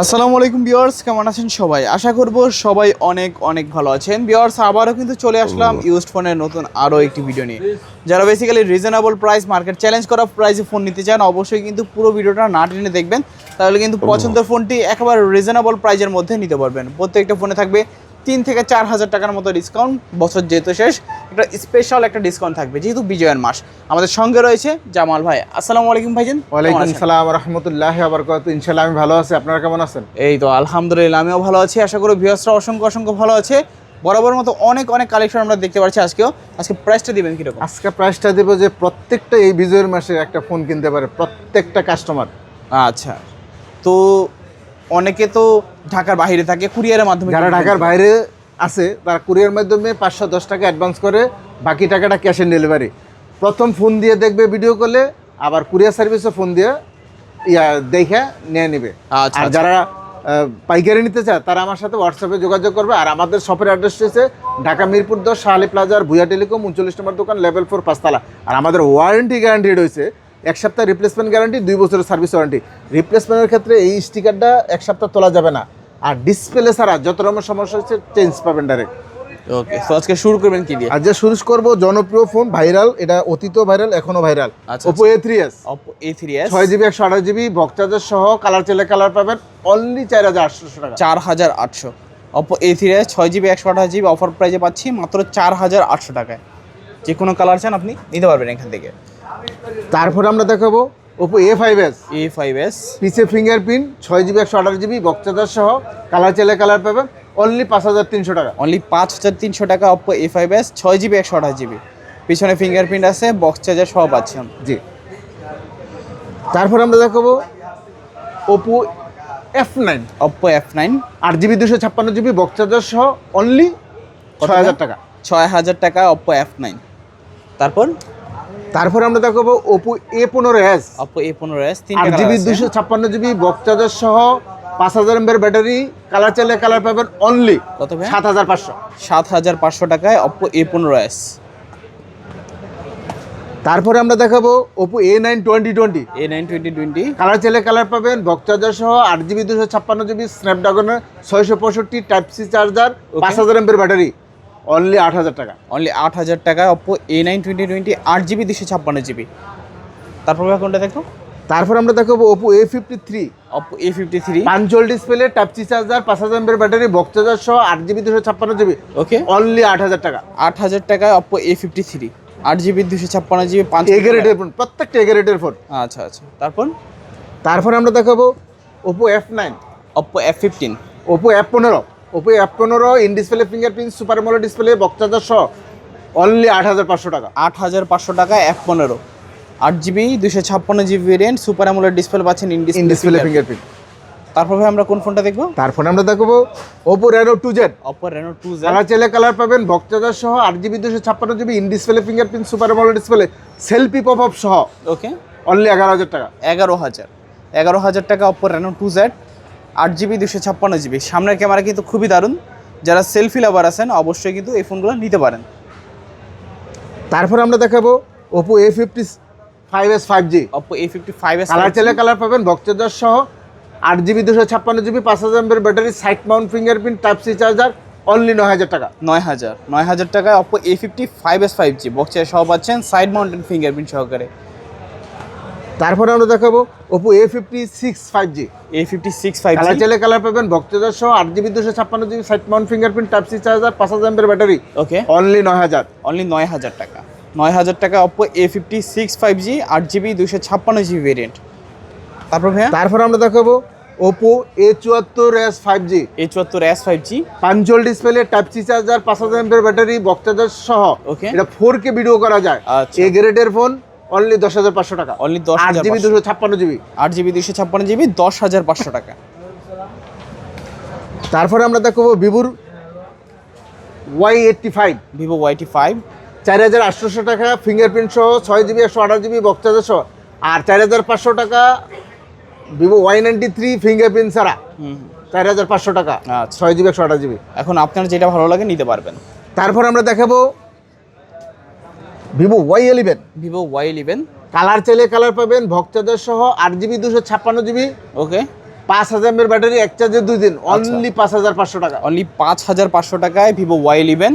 আসসালামু আলাইকুম ভিউয়ার্স, কেমন আছেন সবাই? আশা করব সবাই অনেক অনেক ভালো আছেন। ভিউয়ার্স, আবারও কিন্তু চলে আসলাম ইউজড ফোনের নতুন আরও একটি ভিডিও নিয়ে। যারা basically reasonable price, market challenge করা প্রাইসে ফোন নিতে চান, অবশ্যই কিন্তু পুরো ভিডিওটা না টেনে দেখবেন, তাহলে কিন্তু পছন্দের ফোনটি একেবারে রিজনেবল প্রাইসের মধ্যে নিতে পারবেন। প্রত্যেকটা ফোনে থাকবে 3 থেকে 4 হাজার টাকার মতো ডিসকাউন্ট। বছর যেহেতু শেষ, একটা স্পেশাল একটা ডিসকাউন্ট থাকবে যেহেতু বিজয়ের মাস। আমাদের সঙ্গে রয়েছে জামাল ভাই। আসসালামু আলাইকুম ভাইজান। ওয়ালাইকুম আসসালাম রাহমাতুল্লাহি ওয়া বারাকাতুহু। ইনশাআল্লাহ আমি ভালো আছি, আপনারা কেমন আছেন? এই তো আলহামদুলিল্লাহ, আমিও ভালো আছি। আশা করি ভিউয়ার্সরা অসংখ্য অসংখ্য ভালো আছে। বরাবর মতো অনেক অনেক কালেকশন আমরা দেখতে পাচ্ছি আজকে প্রাইসটা দিবেন কিরকম? আজকে প্রাইসটা দেব যে প্রত্যেকটা এই বিজয়ের মাসে একটা ফোন কিনতে পারে প্রত্যেকটা কাস্টমার। আচ্ছা, তো অনেকে তো ঢাকার বাইরে থাকে, কুরিয়ারের মাধ্যমে। যারা ঢাকার বাইরে আছে তারা কুরিয়ার মাধ্যমে 510 টাকা অ্যাডভান্স করে, বাকি টাকাটা ক্যাশ অন ডেলিভারি। প্রথম ফোন দিয়ে দেখবে ভিডিও কলে, আবার কুরিয়ার সার্ভিসে ফোন দিয়ে দেখে নিয়ে নেবে। আচ্ছা, আর যারা পাইকারি নিতে চায় তারা আমার সাথে হোয়াটসঅ্যাপে যোগাযোগ করবে। আর আমাদের শপের অ্যাড্রেস রয়েছে ঢাকা মিরপুর 10 শাহালি প্লাজার ভুয়া টেলিকম 39 নম্বর দোকান, লেভেল 4 পাঁচতলা। আর আমাদের ওয়ারেন্টি গ্যারান্টি রয়েছে 1 সপ্তাহ রিপ্লেসমেন্ট গ্যারান্টি, 2 বছরের সার্ভিস ওয়ারেন্টি। রিপ্লেসমেন্টের ক্ষেত্রে এই স্টিকারটা 1 সপ্তাহ তোলা যাবে না, আর ডিসপ্লে ছাড়া যত রকমের সমস্যা হচ্ছে চেঞ্জ পাবেন ডাইরেক্ট। ওকে, তো আজকে শুরু করবেন কি দিয়ে? আজ যে শুরু করব জনপ্রিয় ফোন, ভাইরাল, এটা অতীত ভাইরাল এখনো viral, Oppo A3s। Oppo A3s 6GB 128GB box charger সহ, কালার চাইলে কালার পাবেন অনলি 4800 টাকা। 4800 Oppo A3s 6GB 128GB offer প্রাইসে পাচ্ছি মাত্র 4800 টাকায়। যে কোনো কালার চান আপনি নিতে পারবেন এখান থেকে। তারপরে আমরা দেখাবো Oppo A5s। A5s পিছে fingerprint, 6GB 128GB box charger সহ, কালার চাইলে কালার পাবেন অনলি 5300 টাকা। অনলি 5300 টাকা Oppo A5s 6GB 128GB। পিছনে ফিঙ্গারপ্রিন্ট আছে, বক্স চার্জার সহ পাচ্ছেন। জি। তারপর আমরা দেখাবো Oppo F9। Oppo F9 8GB 256GB box charger সহ অনলি 6000 টাকা। 6000 টাকা Oppo F9। তারপর আমরা দেখাবো Oppo A15s। Oppo A15s 8GB 256GB box charger সহ, 5000 mAh ব্যাটারি, কালার চাইলে কালার পাবেন অনলি কত ভাই? 7500। 7500 টাকায় Oppo A15s। তারপরে আমরা দেখাবো Oppo A9 2020। A9 2020 কালার চাইলে কালার পাবেন, বক্স চার্জার সহ, 8GB 256GB স্ন্যাপড্রাগনের 665 type C charger, 5000 mAh battery, only 8000 টাকা। অনলি 8000 টাকায় Oppo A9 2020 8GB 256GB। তারপর কোনটা দেখো? তারপর আমরা দেখাবো Oppo A53। Oppo A53 punch hole display, type C charger, 5000 mAh battery, box charger সহ, 8GB 256GB, ওকে, অনলি 8000 টাকা। 8000 টাকায় Oppo A53 8GB 256GB 5 এ গ্রেডের ফোন, প্রত্যেকটা এ গ্রেডের ফোন। আচ্ছা, তারপর আমরা দেখাবো Oppo F9। Oppo F15 Oppo F15 in display fingerprint super AMOLED display box charger সহ অনলি 8500 টাকা। 8500 টাকায় F15 8GB 256GB variant, super AMOLED display পাচ্ছেন, ইন ডিসপ্লে ফিঙ্গারপ্রিন্ট। তারপর আমরা কোন ফোনটা দেখবো? তারপর আমরা দেখাবো Oppo Reno 2Z। Oppo Reno 2Z colour চাইলে কালার পাবেন, বক্স চার্জার সহ, 8GB 256GB in display fingerprint super AMOLED display, selfie pop up সহ, ওকে, অনলি 11000 টাকা। 11000 টাকা Oppo Reno 2Z 8GB 256GB। সামনের ক্যামেরা কিন্তু খুবই দারুণ, যারা সেলফি লাভার আছেন অবশ্যই কিন্তু এই ফোনগুলো নিতে পারেন। তারপর আমরা দেখাবো Oppo A55s 5G। Oppo A55s colour চাইলে কালার পাবেন, বক্স চার্জার সহ, 8GB 256GB 5000 mAh battery, side mount fingerprint, type C charger, only 9000 টাকা। 9000 টাকায় Oppo A55s 5G box charger সহ পাচ্ছেন, সাইড মাউন্টেন ফিঙ্গারপ্রিন্ট সহকারে। তারপরে আমরা দেখাবো Oppo A56 5G। A56 5G colour চাইলে কালার পাবেন, বক্স চার্জার সহ, 8GB 256GB side mount fingerprint, type C charger, 5000 mAh battery, okay, only 9000। Only 9000 টাকা। 9000 টাকা Oppo A56 5G 8GB 256GB variant. তারপর আমরা দেখাবো Oppo A74s 5G। A74s 5G punch hole display, type C charger, 5000 mAh battery, box charger সহ, okay, এটা 4K video করা যায়। আচ্ছা, এ গ্রেডের ফোন, অনলি 10500 টাকা। Only 10500 8GB 256GB 8GB 256GB 10500 টাকা। তারপরে আমরা দেখাবো ভিভোর Y85। Vivo Y85 4800 টাকা ফিঙ্গারপ্রিন্ট সহ, 6GB 128GB বক্স চার্জার সহ। আর 4500 টাকা Vivo Y93 ফিঙ্গারপ্রিন্ট ছাড়া, 4500 টাকা, আচ্ছা, 6GB 128GB। এখন আপনার যেটা ভালো লাগে নিতে পারবেন। তারপর আমরা দেখাবো Vivo Y11। Vivo Y11 colour চাইলে কালার পাবেন, বক্স চার্জার সহ, 8GB 256GB, ওকে, 5000 এর ব্যাটারি, এক চার্জে 2 দিন, অনলি 5500 টাকা। অনলি 5500 টাকায় ভিভো Y11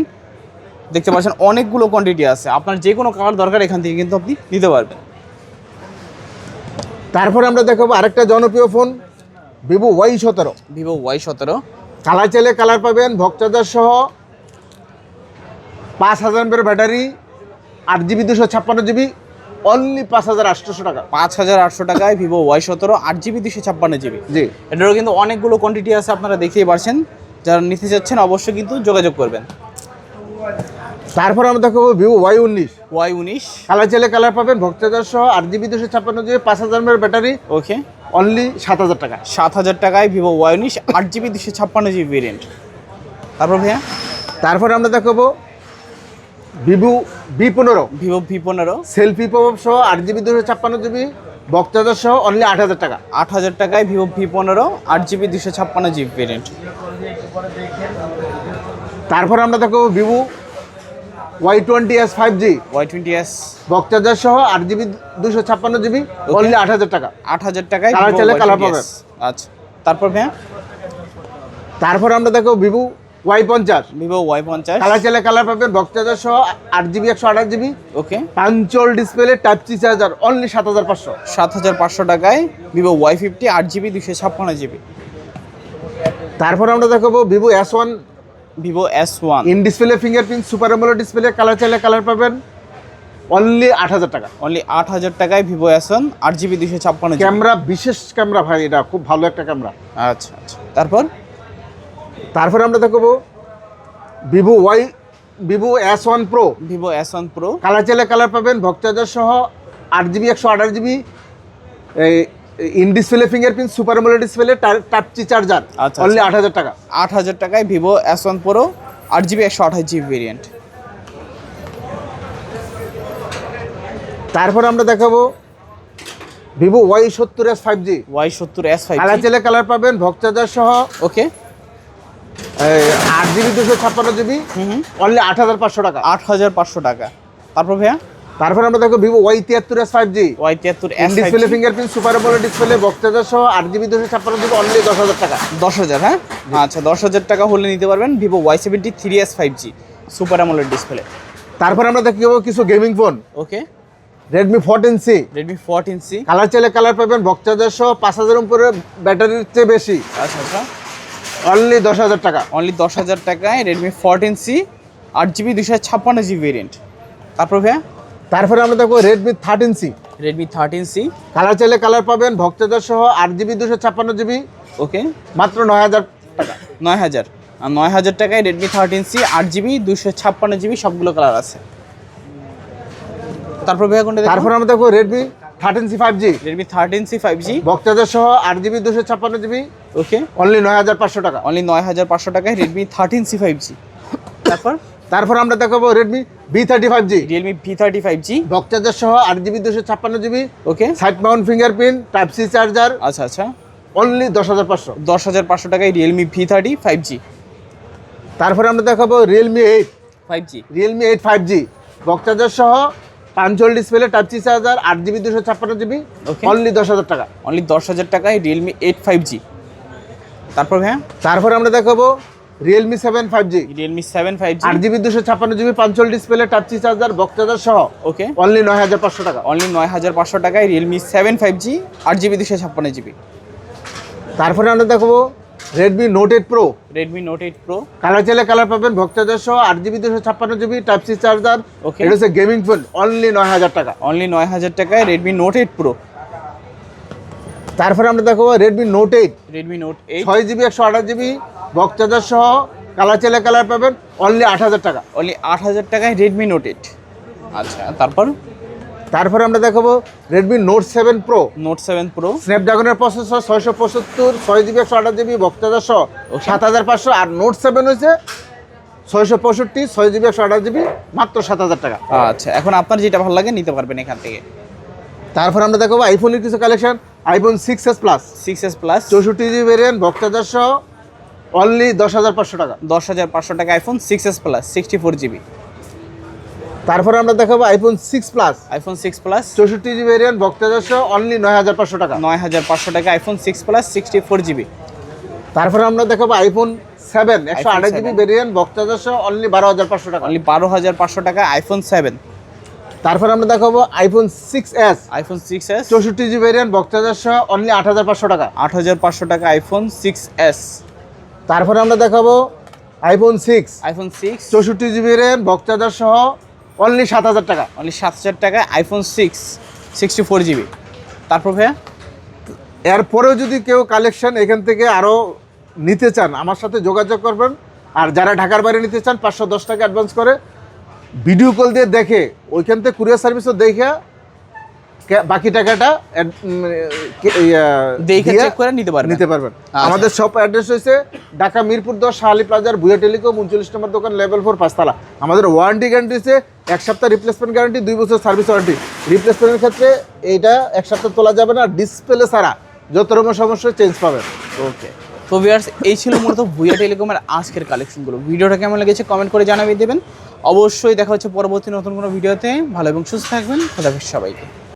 দেখতে পাচ্ছেন, অনেকগুলো কোয়ান্টিটি আছে, আপনার যে কোনো কালার দরকার এখান থেকে কিন্তু আপনি নিতে পারবেন। তারপরে আমরা দেখাবো আরেকটা জনপ্রিয় phone, Vivo Y17। Vivo Y17 colour চাইলে কালার পাবেন, ভক চার্জার সহ, 5000 এর ব্যাটারি, 8GB 256GB, অনলি 5800 টাকা। 5800 টাকায় ভিভো Y17 8GB 256GB। জি, এটারও কিন্তু অনেকগুলো কোয়ান্টিটি আছে, আপনারা দেখতেই পারছেন, যারা নিতে চাচ্ছেন অবশ্যই কিন্তু যোগাযোগ করবেন। তারপর আমরা দেখাবো ভিভো Y19। Y19 কালার চাইলে কালার পাবেন, ভক চার্জার সহ, 8GB 256GB, 5000 এর ব্যাটারি, ওকে, অনলি 7000 টাকা। 7000 টাকায় Vivo Y19 8GB 256GB variant. তারপর ভাইয়া তারপর আমরা দেখাবো Vivo V15। Vivo V15 selfie pop সহ, 8GB 256GB, ভক চার্জার সহ, অনলি 8000 টাকা। 8000 টাকায় Vivo V15 8GB 256GB variant. তারপর আমরা দেখাবো Vivo Y20s 5G, Y20s ভক charger সহ, 8GB 256GB, অনলি 8000 টাকা। 8000 টাকায় কালার ভিভো চাইলে কালার Y20s। পাবেন। আচ্ছা, তারপর ভাইয়া তারপর আমরা দেখাবো Vivo Y50। Vivo Y50 colour চাইলে কালার পাবেন, ভক চার্জার সহ, 8GB 128GB, okay, punch hole display, type C charger, only 7500। 7500 টাকায় ভিভো Y50 8GB 256GB। তারপর আমরা দেখাবো Vivo S1 Vivo S1 in display fingerprint super AMOLED display, colour চাইলে colour পাবেন, অনলি 8000 টাকা। অনলি 8000 টাকায় Vivo S1 8GB 256GB। Camera, বিশেষ camera ভাই, এটা খুব ভালো একটা ক্যামেরা। আচ্ছা আচ্ছা, তারপর আমরা দেখাবো Vivo S1 pro. Vivo S1 pro colour চাইলে কালার পাবেন, ভক চার্জার সহ, 8GB 128GB, in display fingerprint super AMOLED display, type C charger, আচ্ছা, অনলি 8000 টাকা। 8000 টাকায় Vivo S1 pro 8GB 128GB variant. তারপর আমরা দেখাবো Vivo Y70s 5G। Y70s 5G colour চাইলে কালার পাবেন, ভক চার্জার সহ, ওকে, 8GB 256GB, অনলি 8500 টাকা। 8500 টাকা। তারপর ভাইয়া তারপর আমরা দেখো Vivo Y73s 5G, Y73s display 5G fingerprint super AMOLED display, বক চার্জার সহ, 8GB 256GB, অনলি 10000 টাকা। 10000, হ্যাঁ আচ্ছা, 10000 টাকা হলে নিতে পারবেন Vivo Y73s 5G super AMOLED display. তারপর আমরা দেখব কিছু গেমিং ফোন, ওকে, Redmi 14C। Redmi 14C colour চাইলে কালার পাবেন, বক চার্জার সহ, 5000 উপরে ব্যাটারির চেয়ে বেশি, আচ্ছা আচ্ছা, অনলি 10000 টাকা। অনলি 10000 টাকায় Redmi 14C 8GB 256GB variant. তারপর ভাইয়া তারপরে আমরা দেখবো Redmi 13C। Redmi 13C colour চাইলে কালার পাবেন, ভক চার্জার সহ, 8GB 256GB, ওকে, মাত্র 9000 টাকা। 9000, আর 9000 টাকায় Redmi 13C 8GB 256GB সবগুলো কালার আছে। তারপর ভাইয়া কোনটা দেখব? তারপর আমরা দেখবো Redmi 13C 5G, Redmi 13C 5G box charger সহ, 8GB 256GB, ওকে, অনলি 9500 টাকা। অনলি 9500 টাকায় Redmi 13C 5G। তারপর আমরা দেখাবো Redmi B35G, Realme V30 5G, box charger সহ, 8GB 256GB, okay, side mount fingerprint, type C charger, আচ্ছা আচ্ছা, only 10500। 10500 টাকায় Realme V30 5G। তারপর আমরা দেখাবো Realme 8 5G, Realme 8 5G, box charger সহ, punch hole display, type C charger, 8GB 256GB, Okay. Only 10000 টাকা। Only 10000 টাকায় Realme 8 5G। তারপর ভাইয়া তারপর আমরা দেখাবো Realme 7 5G, Realme 7 5G, 8GB 256GB, punch hole display, type C charger, box charger সহ, okay, only 9500 টাকা। অনলি 9500 টাকায় Realme 7 5G 8GB 256GB। তারপরে আমরা দেখাবো Redmi Note 8 Pro। Redmi Note 8 Pro, colour চাইলে কালার পাবেন, ভক চার্জার সহ, 8GB 256GB, type C charger, Okay. এটা হচ্ছে গেমিং ফোন, অনলি 9000 টাকা। অনলি 9000 টাকায় Redmi Note 8 Pro। তারপরে আমরা দেখাবো Redmi Note 8, Redmi Note 8 6GB 128GB, বক চার্জার সহ, কালার চাইলে কালার পাবেন, অনলি 8000 টাকা। অনলি 8000 টাকায় Redmi Note 8। আচ্ছা, তারপরে আমরা দেখাবো Redmi Note 7 Pro, Note 7 Pro, স্ন্যাপড্রাগনের প্রসেসর, 675, 6GB 128GB, বক চার্জার সহ, Okay. 7500। আর Note 7 হয়েছে 665, 6GB 128GB, মাত্র 7000 টাকা। আচ্ছা, এখন আপনার যেটা ভালো লাগে নিতে পারবেন এখান থেকে। তারপর আমরা দেখাবো আইফোনের কিছু collection, iPhone 6s Plus, 6s Plus 64GB variant, বক চার্জার সহ, অনলি 10500 টাকা। 10500 টাকা iPhone 6s Plus 64GB। তারপরে আমরা দেখাবো iPhone 6 plus, iPhone 6 plus 64 GB variant বক্তাজাসহ অনলি 9500 টাকা। 9500 টাকা আইফোন 6 প্লাস 64 জিবি। তারপরে আমরা দেখাবো আইফোন 7 128 7 জিবি ভেরিয়েন্ট বক্তাজাসহ অনলি 12500 টাকা। অনলি 12500 টাকা আইফোন 7। তারপরে আমরা দেখাবো iPhone 6s, iPhone 6s 64 GB variant বক্তাজাসহ অনলি 8500 টাকা। 8500 টাকা আইফোন 6s। তারপরে আমরা দেখাবো আইফোন 6, আইফোন 6 64 জিবি র্যাম বক্তাজাসহ অনলি 7000 টাকা। অনলি 7000 টাকা আইফোন 6 64 জিবি। তারপর ভাইয়া এরপরেও যদি কেউ কালেকশন এখান থেকে আরও নিতে চান আমার সাথে যোগাযোগ করবেন। আর যারা ঢাকার বাইরে নিতে চান 510 টাকা অ্যাডভান্স করে ভিডিও কল দিয়ে দেখে ওইখান থেকে কুরিয়ার সার্ভিসও দেখে বাকি টাকাটা দেখে চেক করে নিতে পারবেন। আচ্ছা। আমাদের শপ অ্যাড্রেস হয়েছে ঢাকা মিরপুর 10 শাহালি প্লাজার ভুয়া টেলিকম 39 নম্বর দোকান লেভেল 4 5তলা। আমাদের ওয়ারেন্টি গ্যারান্টি হচ্ছে 1 সপ্তাহ রিপ্লেসমেন্ট গ্যারান্টি, 2 বছর সার্ভিস ওয়ারেন্টি। রিপ্লেসমেন্টের ক্ষেত্রে এইটা 1 সপ্তাহ তোলা যাবে না, ডিসপ্লে ছাড়া যত রকম সমস্যা চেঞ্জ পাবেন। ওকে, তো ভিউয়ার্স এই ছিল মূলত ভুয়া টেলিকমের আজকের কালেকশনগুলো। ভিডিওটা কেমন লেগেছে কমেন্ট করে জানাবে দেবেন। অবশ্যই দেখা হচ্ছে পরবর্তী নতুন কোনো ভিডিওতে। ভালো এবং সুস্থ থাকবেন। খোদা হাফেজ সবাইকে।